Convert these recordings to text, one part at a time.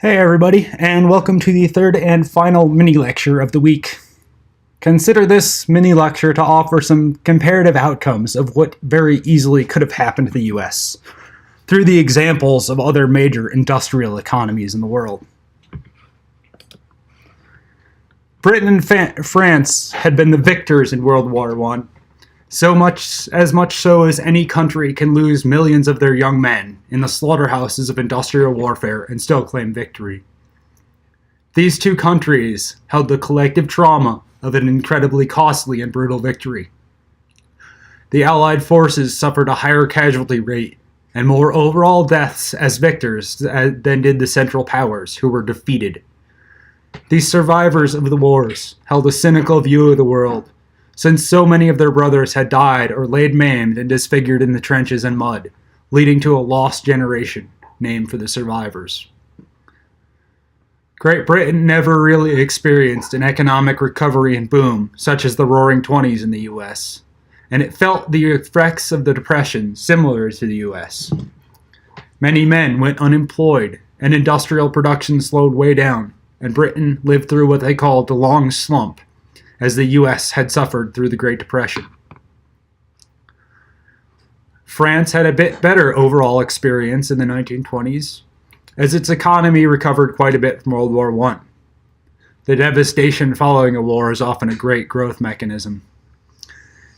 Hey everybody, and welcome to the third and final mini-lecture of the week. Consider this mini-lecture to offer some comparative outcomes of what very easily could have happened to the US, through the examples of other major industrial economies in the world. Britain and France had been the victors in World War I, so much so as any country can lose millions of their young men in the slaughterhouses of industrial warfare and still claim victory. These two countries held the collective trauma of an incredibly costly and brutal victory. The Allied forces suffered a higher casualty rate and more overall deaths as victors than did the Central Powers, who were defeated. These survivors of the wars held a cynical view of the world, since so many of their brothers had died or laid maimed and disfigured in the trenches and mud, leading to a lost generation named for the survivors. Great Britain never really experienced an economic recovery and boom such as the Roaring Twenties in the US, and it felt the effects of the Depression similar to the US. Many men went unemployed, and industrial production slowed way down, and Britain lived through what they called the long slump, as the US had suffered through the Great Depression. France had a bit better overall experience in the 1920s, as its economy recovered quite a bit from World War I. The devastation following a war is often a great growth mechanism.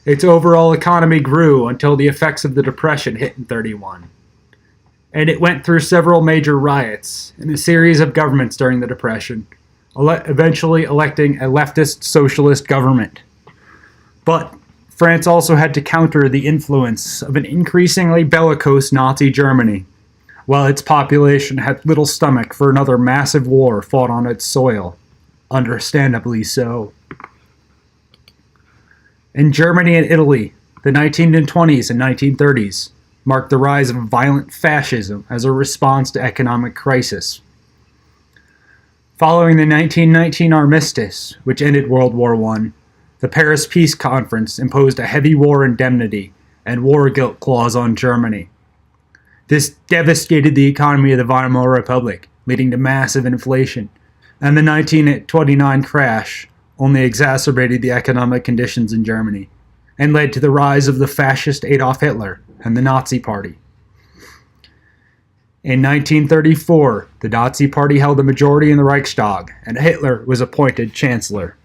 Its overall economy grew until the effects of the Depression hit in 1931, and it went through several major riots and a series of governments during the Depression, eventually electing a leftist socialist government. But France also had to counter the influence of an increasingly bellicose Nazi Germany, while its population had little stomach for another massive war fought on its soil, understandably so. In Germany and Italy, the 1920s and 1930s marked the rise of violent fascism as a response to economic crisis. Following the 1919 armistice, which ended World War I, the Paris Peace Conference imposed a heavy war indemnity and war guilt clause on Germany. This devastated the economy of the Weimar Republic, leading to massive inflation, and the 1929 crash only exacerbated the economic conditions in Germany and led to the rise of the fascist Adolf Hitler and the Nazi Party. In 1934, the Nazi Party held a majority in the Reichstag, and Hitler was appointed Chancellor.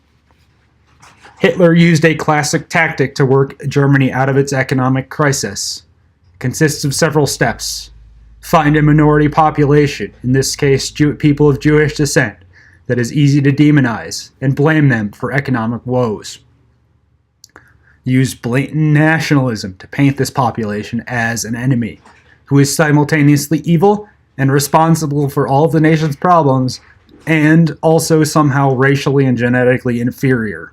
Hitler used a classic tactic to work Germany out of its economic crisis. It consists of several steps. Find a minority population, in this case people of Jewish descent, that is easy to demonize, and blame them for economic woes. Use blatant nationalism to paint this population as an enemy, who is simultaneously evil and responsible for all of the nation's problems, and also somehow racially and genetically inferior.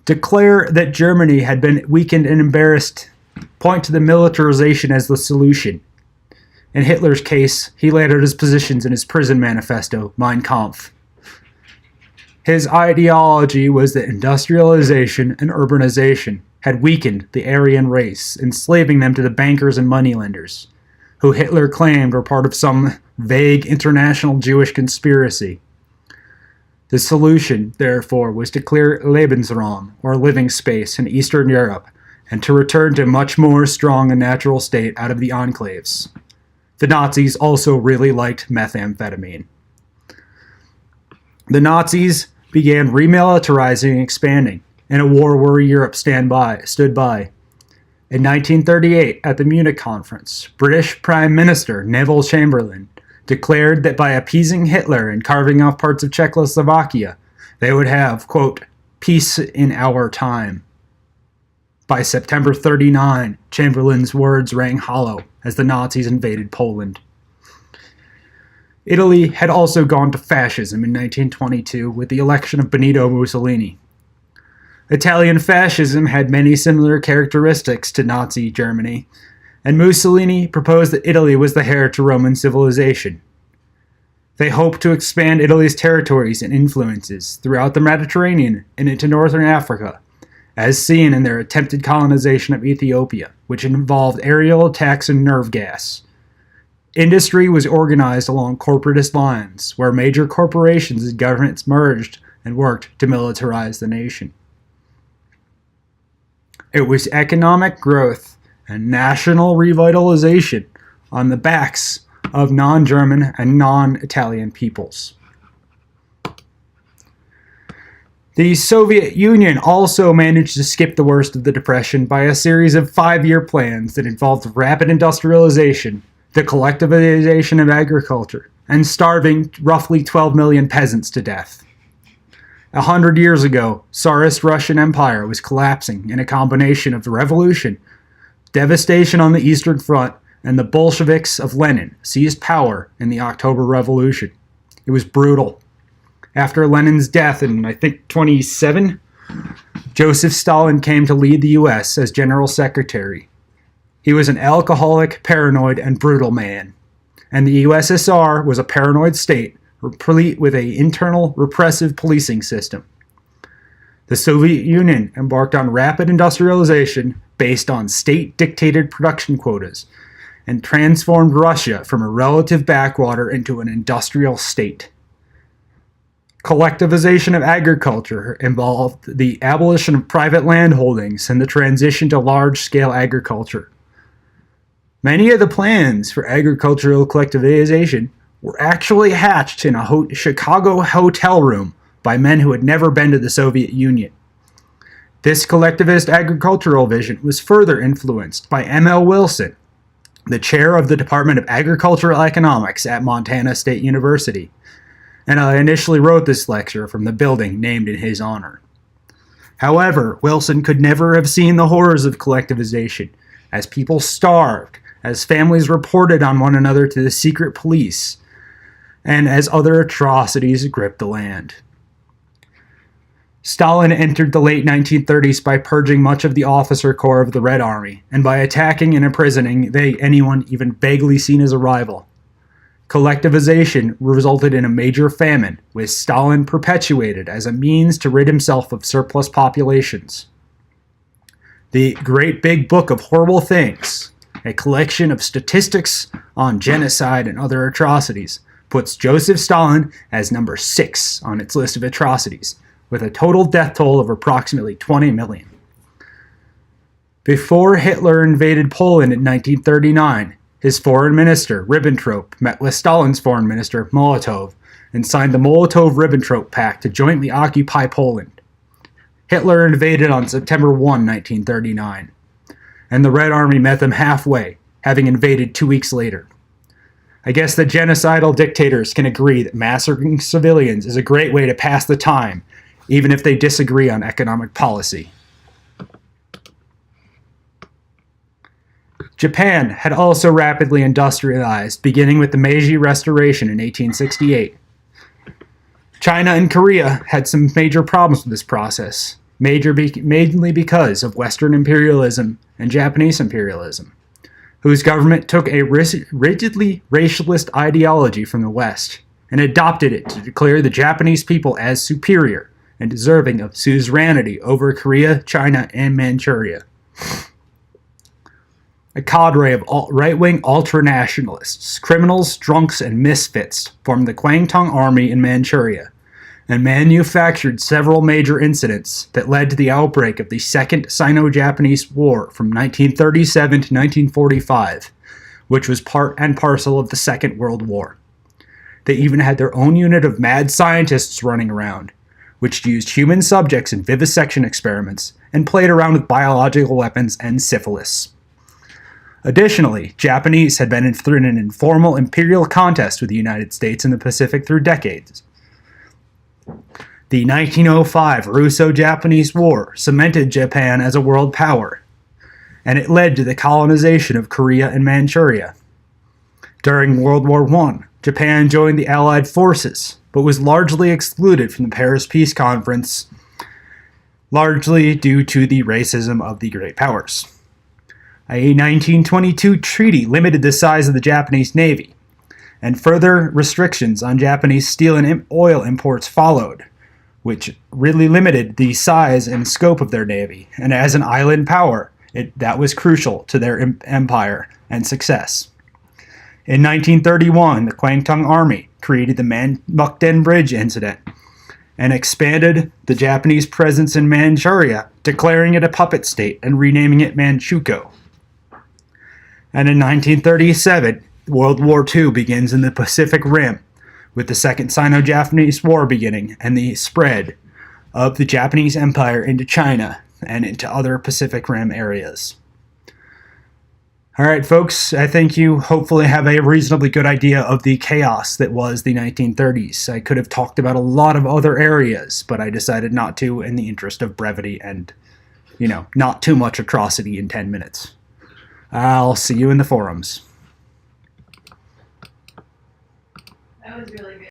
Declare that Germany had been weakened and embarrassed. Point to the militarization as the solution. In Hitler's case, he laid out his positions in his prison manifesto, Mein Kampf. His ideology was that industrialization and urbanization had weakened the Aryan race, enslaving them to the bankers and moneylenders, who Hitler claimed were part of some vague international Jewish conspiracy. The solution, therefore, was to clear Lebensraum, or living space, in Eastern Europe, and to return to a much more strong and natural state out of the enclaves. The Nazis also really liked methamphetamine. The Nazis began remilitarizing and expanding, in a war where Europe stood by. In 1938, at the Munich Conference, British Prime Minister Neville Chamberlain declared that by appeasing Hitler and carving off parts of Czechoslovakia, they would have, quote, peace in our time. By September 1939, Chamberlain's words rang hollow as the Nazis invaded Poland. Italy had also gone to fascism in 1922 with the election of Benito Mussolini. Italian fascism had many similar characteristics to Nazi Germany, and Mussolini proposed that Italy was the heir to Roman civilization. They hoped to expand Italy's territories and influences throughout the Mediterranean and into northern Africa, as seen in their attempted colonization of Ethiopia, which involved aerial attacks and nerve gas. Industry was organized along corporatist lines, where major corporations and governments merged and worked to militarize the nation. It was economic growth and national revitalization on the backs of non-German and non-Italian peoples. The Soviet Union also managed to skip the worst of the Depression by a series of 5-year plans that involved rapid industrialization, the collectivization of agriculture, and starving roughly 12 million peasants to death. 100 years ago, Tsarist Russian Empire was collapsing in a combination of the revolution, devastation on the Eastern Front, and the Bolsheviks of Lenin seized power in the October Revolution. It was brutal. After Lenin's death in, I think, 1927, Joseph Stalin came to lead the U.S. as General Secretary. He was an alcoholic, paranoid, and brutal man. And the USSR was a paranoid state, replete with an internal repressive policing system. The Soviet Union embarked on rapid industrialization based on state-dictated production quotas and transformed Russia from a relative backwater into an industrial state. Collectivization of agriculture involved the abolition of private land holdings and the transition to large-scale agriculture. Many of the plans for agricultural collectivization were actually hatched in a Chicago hotel room by men who had never been to the Soviet Union. This collectivist agricultural vision was further influenced by M.L. Wilson, the chair of the Department of Agricultural Economics at Montana State University, and I initially wrote this lecture from the building named in his honor. However, Wilson could never have seen the horrors of collectivization, as people starved, as families reported on one another to the secret police, and as other atrocities gripped the land. Stalin entered the late 1930s by purging much of the officer corps of the Red Army, and by attacking and imprisoning anyone even vaguely seen as a rival. Collectivization resulted in a major famine, with Stalin perpetuated as a means to rid himself of surplus populations. The Great Big Book of Horrible Things, a collection of statistics on genocide and other atrocities, puts Joseph Stalin as number 6 on its list of atrocities, with a total death toll of approximately 20 million. Before Hitler invaded Poland in 1939, his foreign minister, Ribbentrop, met with Stalin's foreign minister, Molotov, and signed the Molotov-Ribbentrop Pact to jointly occupy Poland. Hitler invaded on September 1, 1939, and the Red Army met them halfway, having invaded 2 weeks later. I guess the genocidal dictators can agree that massacring civilians is a great way to pass the time, even if they disagree on economic policy. Japan had also rapidly industrialized, beginning with the Meiji Restoration in 1868. China and Korea had some major problems with this process, mainly because of Western imperialism and Japanese imperialism, whose government took a rigidly racialist ideology from the West and adopted it to declare the Japanese people as superior and deserving of suzerainty over Korea, China, and Manchuria. A cadre of right-wing ultranationalists, criminals, drunks, and misfits formed the Kwangtung Army in Manchuria and manufactured several major incidents that led to the outbreak of the Second Sino-Japanese War from 1937 to 1945, which was part and parcel of the Second World War. They even had their own unit of mad scientists running around, which used human subjects in vivisection experiments and played around with biological weapons and syphilis. Additionally, Japanese had been through an informal imperial contest with the United States in the Pacific through decades. The 1905 Russo-Japanese War cemented Japan as a world power, and it led to the colonization of Korea and Manchuria. During World War I, Japan joined the Allied forces, but was largely excluded from the Paris Peace Conference, largely due to the racism of the great powers. A 1922 treaty limited the size of the Japanese Navy, and further restrictions on Japanese steel and oil imports followed, which really limited the size and scope of their navy, and as an island power, that was crucial to their empire and success. In 1931, the Kwangtung Army created the Mukden Bridge incident and expanded the Japanese presence in Manchuria, declaring it a puppet state and renaming it Manchukuo. And in 1937, World War II begins in the Pacific Rim, with the Second Sino-Japanese War beginning and the spread of the Japanese Empire into China and into other Pacific Rim areas. All right, folks, I think you hopefully have a reasonably good idea of the chaos that was the 1930s. I could have talked about a lot of other areas, but I decided not to in the interest of brevity and, not too much atrocity in 10 minutes. I'll see you in the forums. That was really good.